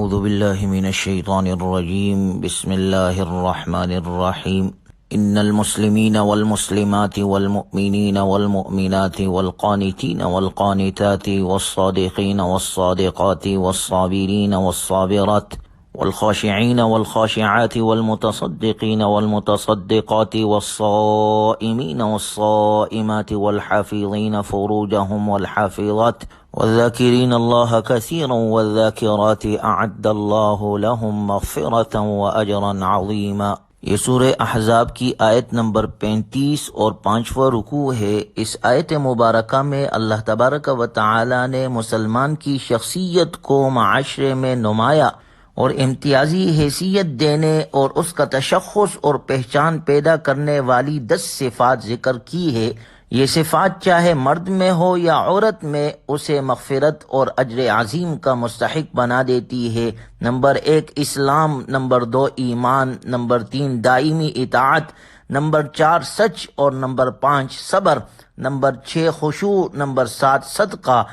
اعوذ باللہ من الشیطان الرجیم بسم اللہ الرحمن الرحیم ان المسلمین والمسلمات والمؤمنین والمؤمنات والقانتین والقانتات والصادقین والصادقات والصابرین والصابرات والخاشعین والخاشعات والمتصدقین والمتصدقات والصائمین والصائمات والحافظین فروجهم والحافظات والذاکرین اللہ کثیرا والذاکرات اعد اللہ لهم مغفرة واجرا عظیما۔ یہ سورہ احزاب کی آیت نمبر 35 اور 5واں رکوع ہے۔ اس آیت مبارکہ میں اللہ تبارک و تعالی نے مسلمان کی شخصیت کو معاشرے میں نمایاں اور امتیازی حیثیت دینے اور اس کا تشخص اور پہچان پیدا کرنے والی 10 صفات ذکر کی ہے۔ یہ صفات چاہے مرد میں ہو یا عورت میں اسے مغفرت اور اجر عظیم کا مستحق بنا دیتی ہے۔ نمبر 1 اسلام، نمبر 2 ایمان، نمبر 3 دائمی اطاعت، نمبر 4 سچ اور نمبر 5 صبر، نمبر 6 خشوع، نمبر 7 صدقہ،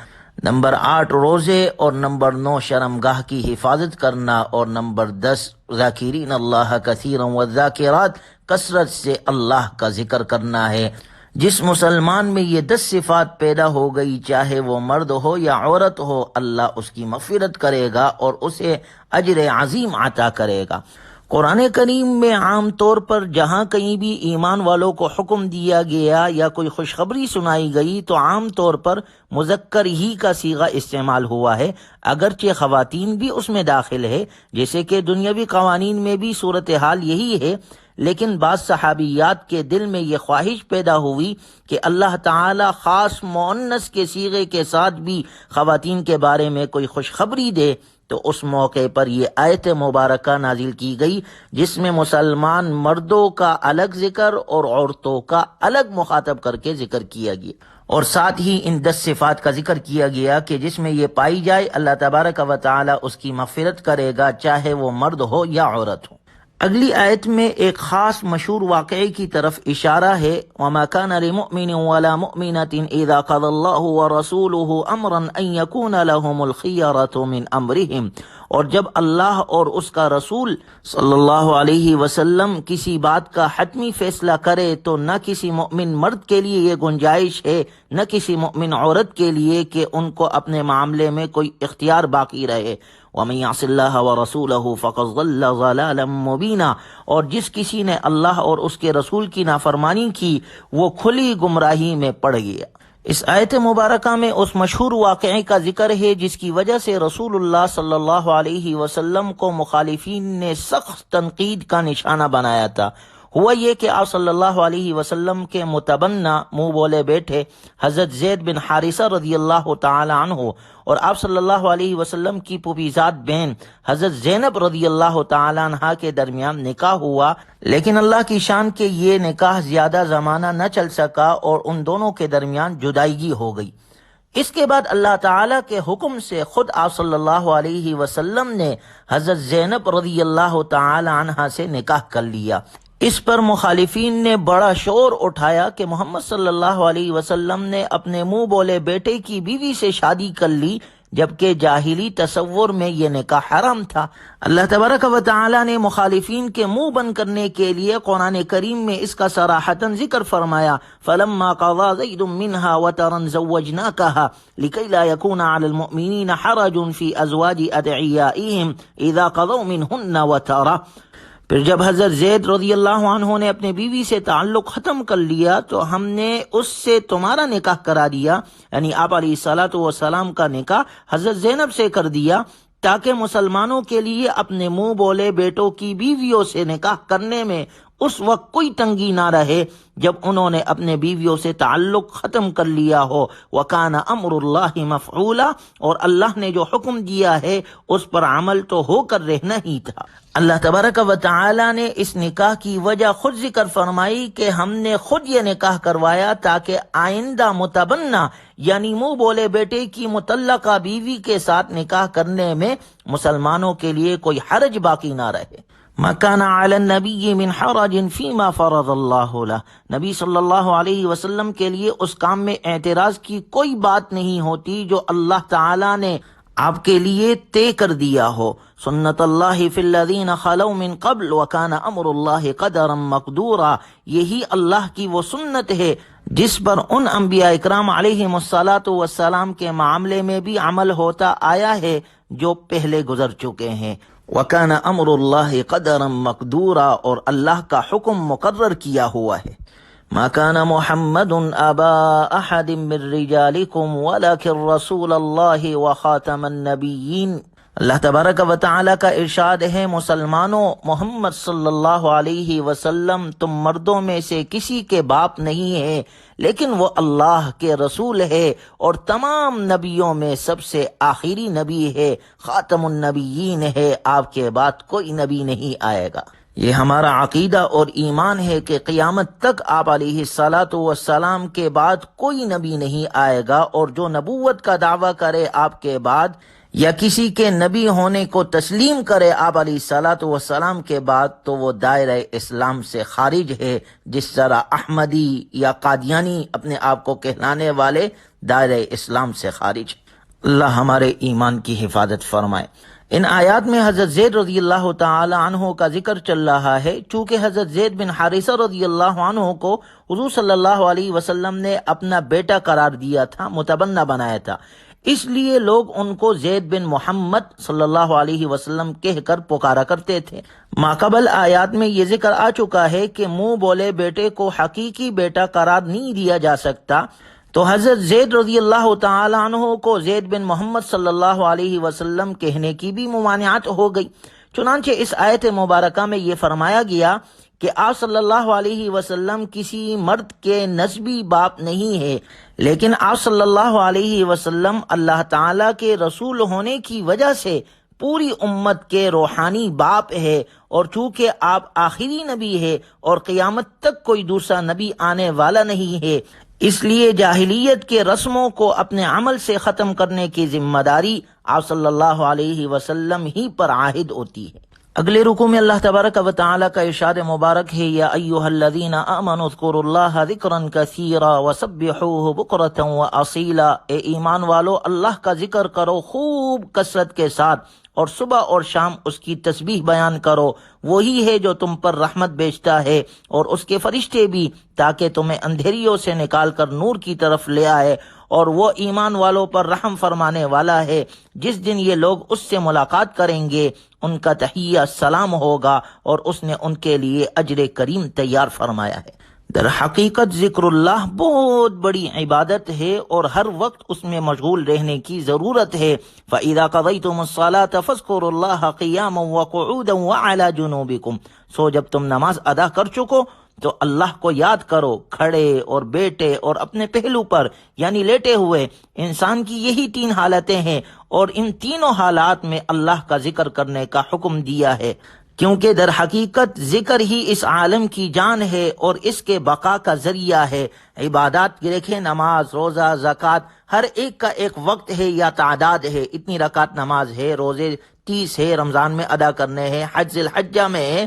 نمبر 8 روزے اور نمبر 9 شرمگاہ کی حفاظت کرنا اور نمبر 10 ذاکرین اللہ کثیرا والذاکرات کثرت سے اللہ کا ذکر کرنا ہے۔ جس مسلمان میں یہ 10 صفات پیدا ہو گئی، چاہے وہ مرد ہو یا عورت ہو، اللہ اس کی مغفرت کرے گا اور اسے اجر عظیم عطا کرے گا۔ قرآن کریم میں عام طور پر جہاں کہیں بھی ایمان والوں کو حکم دیا گیا یا کوئی خوشخبری سنائی گئی تو عام طور پر مذکر ہی کا صیغہ استعمال ہوا ہے، اگرچہ خواتین بھی اس میں داخل ہے، جیسے کہ دنیاوی قوانین میں بھی صورتحال یہی ہے، لیکن بعض صحابیات کے دل میں یہ خواہش پیدا ہوئی کہ اللہ تعالی خاص مؤنث کے صیغے کے ساتھ بھی خواتین کے بارے میں کوئی خوشخبری دے، تو اس موقع پر یہ آیت مبارکہ نازل کی گئی، جس میں مسلمان مردوں کا الگ ذکر اور عورتوں کا الگ مخاطب کر کے ذکر کیا گیا، اور ساتھ ہی ان 10 صفات کا ذکر کیا گیا کہ جس میں یہ پائی جائے اللہ تبارک و تعالی اس کی مغفرت کرے گا، چاہے وہ مرد ہو یا عورت ہو۔ اگلی آیت میں ایک خاص مشہور واقعے کی طرف اشارہ ہے، وَمَا كَانَ لِمُؤْمِنٍ وَلَا مُؤْمِنَةٍ إِذَا قَضَى اللَّهُ وَرَسُولُهُ أَمْرًا أَن يَكُونَ لَهُمُ الْخِيَرَةُ مِنْ أَمْرِهِمْ، اور جب اللہ اور اس کا رسول صلی اللہ علیہ وسلم کسی بات کا حتمی فیصلہ کرے تو نہ کسی مؤمن مرد کے لیے یہ گنجائش ہے، نہ کسی مؤمن عورت کے لیے کہ ان کو اپنے معاملے میں کوئی اختیار باقی رہے۔ وَمَن يَعْصِ اللَّهَ وَرَسُولَهُ فَقَدْ ضَلَّ ضَلَالًا مُبِينًا، اور جس کسی نے اللہ اور اس کے رسول کی نافرمانی کی وہ کھلی گمراہی میں پڑ گیا۔ اس آیت مبارکہ میں اس مشہور واقعے کا ذکر ہے جس کی وجہ سے رسول اللہ صلی اللہ علیہ وسلم کو مخالفین نے سخت تنقید کا نشانہ بنایا تھا۔ ہوا یہ کہ آپ صلی اللہ علیہ وسلم کے متبنہ منہ بولے بیٹھے حضرت زید بن حارثہ رضی اللہ تعالی عنہ اور آپ صلی اللہ علیہ وسلم کی پھوپھیزاد بہن حضرت زینب رضی اللہ تعالی عنہ کے درمیان نکاح ہوا، لیکن اللہ کی شان کے یہ نکاح زیادہ زمانہ نہ چل سکا اور ان دونوں کے درمیان جدائیگی ہو گئی۔ اس کے بعد اللہ تعالیٰ کے حکم سے خود آپ صلی اللہ علیہ وسلم نے حضرت زینب رضی اللہ تعالی عنہ سے نکاح کر لیا۔ اس پر مخالفین نے بڑا شور اٹھایا کہ محمد صلی اللہ علیہ وسلم نے اپنے منہ بولے بیٹے کی بیوی سے شادی کر لی، جبکہ جاہلی تصور میں یہ نکاح حرام تھا۔ اللہ تبارک و تعالی نے مخالفین کے منہ بند کرنے کے لیے قرآن کریم میں اس کا صراحتاً ذکر فرمایا، فَلَمَّا قَضَى زَيْدٌ مِّنْهَا وَطَرًا زَوَّجْنَاكَهَا لِكَيْ لَا يَكُونَ عَلَى الْمُؤْمِنِينَ حَرَجٌ فِي أَزْوَاجِ أَدْعِيَائِهِمْ إِذَا قَضَوْا مِنْهُنَّ وَطَرًا۔ پھر جب حضرت زید رضی اللہ عنہ نے اپنی بیوی سے تعلق ختم کر لیا تو ہم نے اس سے تمہارا نکاح کرا دیا، یعنی آپ علیہ الصلاۃ والسلام کا نکاح حضرت زینب سے کر دیا، تاکہ مسلمانوں کے لیے اپنے منہ بولے بیٹوں کی بیویوں سے نکاح کرنے میں اس وقت کوئی تنگی نہ رہے جب انہوں نے اپنے بیویوں سے تعلق ختم کر لیا ہو۔ وَكَانَ أَمْرُ اللَّهِ مَفْعُولًا، اور اللہ نے جو حکم دیا ہے اس پر عمل تو ہو کر رہنا ہی تھا۔ اللہ تبارک و تعالی نے اس نکاح کی وجہ خود ذکر فرمائی کہ ہم نے خود یہ نکاح کروایا تاکہ آئندہ متبنہ یعنی منہ بولے بیٹے کی مطلقہ بیوی کے ساتھ نکاح کرنے میں مسلمانوں کے لیے کوئی حرج باقی نہ رہے۔ مَا كَانَ عَلَى النَّبِيِّ مِنْ حَرَجٍ فِي مَا فَرَضَ اللَّهُ لَهُ، نبی صلی اللہ علیہ وسلم کے لیے اس کام میں اعتراض کی کوئی بات نہیں ہوتی جو اللہ تعالی نے آپ کے لیے طے کر دیا ہو۔ سنت اللہ فی الذین خلو من قبل وکان امر اللہ قدرا مقدورا، یہی اللہ کی وہ سنت ہے جس پر ان انبیاء اکرام علیہم الصلاۃ والسلام کے معاملے میں بھی عمل ہوتا آیا ہے جو پہلے گزر چکے ہیں۔ وکان امر اللہ قدرا مقدورا، اور اللہ کا حکم مقرر کیا ہوا ہے۔ ما كان محمد ابا احد من رجالكم ولكن رسول اللہ وخاتم النبیین۔ اللہ تبارک و تعالی کا ارشاد ہے، مسلمانوں، محمد صلی اللہ علیہ وسلم تم مردوں میں سے کسی کے باپ نہیں ہے، لیکن وہ اللہ کے رسول ہے اور تمام نبیوں میں سب سے آخری نبی ہے، خاتم النبیین ہے، آپ کے بعد کوئی نبی نہیں آئے گا۔ یہ ہمارا عقیدہ اور ایمان ہے کہ قیامت تک آپ علیہ الصلاۃ والسلام کے بعد کوئی نبی نہیں آئے گا، اور جو نبوت کا دعویٰ کرے آپ کے بعد یا کسی کے نبی ہونے کو تسلیم کرے آپ علیہ الصلاۃ والسلام کے بعد، تو وہ دائرہ اسلام سے خارج ہے، جس طرح احمدی یا قادیانی اپنے آپ کو کہلانے والے دائرہ اسلام سے خارج۔ اللہ ہمارے ایمان کی حفاظت فرمائے۔ ان آیات میں حضرت زید رضی اللہ تعالی عنہ کا ذکر چل رہا ہے، چونکہ حضرت زید بن حارثہ رضی اللہ عنہ کو حضور صلی اللہ علیہ وسلم نے اپنا بیٹا قرار دیا تھا، متبنہ بنایا تھا، اس لیے لوگ ان کو زید بن محمد صلی اللہ علیہ وسلم کہہ کر پکارا کرتے تھے۔ ماقبل آیات میں یہ ذکر آ چکا ہے کہ منہ بولے بیٹے کو حقیقی بیٹا قرار نہیں دیا جا سکتا، تو حضرت زید رضی اللہ تعالی عنہ کو زید بن محمد صلی اللہ علیہ وسلم کہنے کی بھی ممانعت ہو گئی۔ چنانچہ اس آیت مبارکہ میں یہ فرمایا گیا کہ آپ صلی اللہ علیہ وسلم کسی مرد کے نسبی باپ نہیں ہے، لیکن آپ صلی اللہ علیہ وسلم اللہ تعالیٰ کے رسول ہونے کی وجہ سے پوری امت کے روحانی باپ ہے، اور چونکہ آپ آخری نبی ہے اور قیامت تک کوئی دوسرا نبی آنے والا نہیں ہے، اس لیے جاہلیت کے رسموں کو اپنے عمل سے ختم کرنے کی ذمہ داری آپ صلی اللہ علیہ وسلم ہی پر عائد ہوتی ہے۔ اگلے رکوع میں اللہ تبارک و تعالی کا ارشاد مبارک ہے، یا ایھا الذین آمنوا اذکروا اللہ ذکرا کثیرا وسبحوہ بکرۃ واصیلا، اے ایمان والو، اللہ کا ذکر کرو خوب کثرت کے ساتھ، اور صبح اور شام اس کی تسبیح بیان کرو، وہی ہے جو تم پر رحمت بیچتا ہے اور اس کے فرشتے بھی، تاکہ تمہیں اندھیریوں سے نکال کر نور کی طرف لے آئے، اور وہ ایمان والوں پر رحم فرمانے والا ہے۔ جس دن یہ لوگ اس سے ملاقات کریں گے ان کا تحیہ سلام ہوگا، اور اس نے ان کے لیے اجر کریم تیار فرمایا ہے۔ در حقیقت ذکر اللہ بہت بڑی عبادت ہے، اور ہر وقت اس میں مشغول رہنے کی ضرورت ہے۔ فَإِذَا قَضَيْتُمُ الصَّلَاةَ فَاذْكُرُوا اللَّهَ قِيَامًا وَقُعُودًا وَعَلَى جُنُوبِكُمْ، سو جب تم نماز ادا کر چکو تو اللہ کو یاد کرو، کھڑے اور بیٹھے اور اپنے پہلو پر یعنی لیٹے ہوئے۔ انسان کی یہی تین حالتیں ہیں، اور ان تینوں حالات میں اللہ کا ذکر کرنے کا حکم دیا ہے، کیونکہ در حقیقت ذکر ہی اس عالم کی جان ہے اور اس کے بقا کا ذریعہ ہے۔ عبادات کی دیکھیں، نماز، روزہ، زکوٰۃ، ہر ایک کا ایک وقت ہے یا تعداد ہے، اتنی رکعت نماز ہے، روزے 30 ہے، رمضان میں ادا کرنے ہیں، حج ذی الحجہ میں ہے،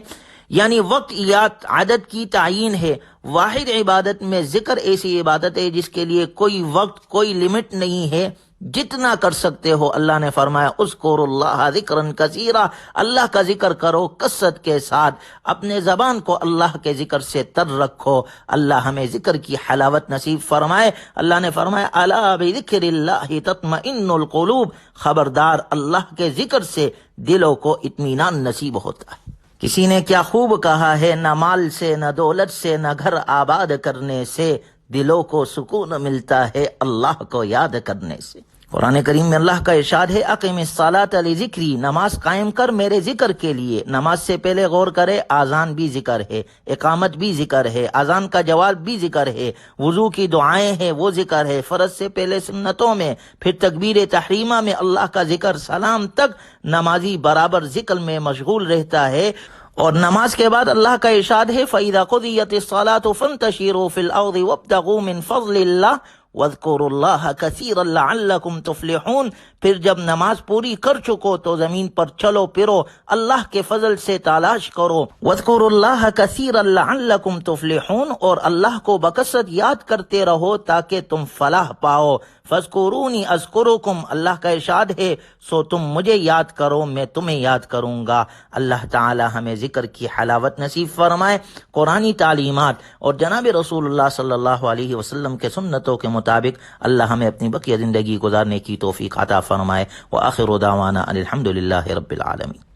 یعنی وقت یا عدد کی تعیین ہے۔ واحد عبادت میں ذکر ایسی عبادت ہے جس کے لیے کوئی وقت، کوئی لمٹ نہیں ہے، جتنا کر سکتے ہو۔ اللہ نے فرمایا اذکروا اللہ ذکرا کثیرا، اللہ کا ذکر کرو کثرت کے ساتھ، اپنے زبان کو اللہ کے ذکر سے تر رکھو۔ اللہ ہمیں ذکر کی حلاوت نصیب فرمائے۔ اللہ نے فرمایا الا بذکر اللہ تطمئن القلوب، خبردار، اللہ کے ذکر سے دلوں کو اطمینان نصیب ہوتا ہے۔ کسی نے کیا خوب کہا ہے، نہ مال سے، نہ دولت سے، نہ گھر آباد کرنے سے، دلوں کو سکون ملتا ہے اللہ کو یاد کرنے سے۔ قرآن کریم میں اللہ کا ارشاد ہے، اقم الصلاۃ لذکری، نماز قائم کر میرے ذکر کے لیے۔ نماز سے پہلے غور کرے، آذان بھی ذکر ہے، اقامت بھی ذکر ہے، آذان کا جواب بھی ذکر ہے، وضو کی دعائیں ہیں وہ ذکر ہے، فرض سے پہلے سنتوں میں، پھر تکبیر تحریمہ میں اللہ کا ذکر، سلام تک نمازی برابر ذکر میں مشغول رہتا ہے۔ اور نماز کے بعد اللہ کا ارشاد ہے فَإِذَا قُضِيَتِ الصَّلَاةُ فَانتَشِرُوا فِي الْأَرْضِ وَابْتَغُوا مِنْ فَضْلِ اللَّهِ وَاذْكُرُوا اللَّهَ كَثِيرًا لَعَلَّكُمْ تُفْلِحُونَ۔ پھر جب نماز پوری کر چکو تو زمین پر چلو پھرو، اللہ کے فضل سے تلاش کرو۔ وَاذْكُرُوا اللَّهَ كَثِيرًا لَعَلَّكُمْ تُفْلِحُونَ، اور اللہ کو بکثرت یاد کرتے رہو تاکہ تم فلاح پاؤ۔ فَاذْكُرُونِي أَذْكُرُكُمْ، اللہ کا ارشاد ہے سو تم مجھے یاد کرو میں تمہیں یاد کروں گا۔ اللہ تعالی ہمیں ذکر کی حلاوت نصیب فرمائے، قرآنی تعلیمات اور جناب رسول اللہ صلی اللہ علیہ وسلم کے سنتوں کے مطابق اللہ ہمیں اپنی بقیہ زندگی گزارنے کی توفیق عطا فرمائے۔ وآخر دعوانا ان الحمد للہ رب العالمین۔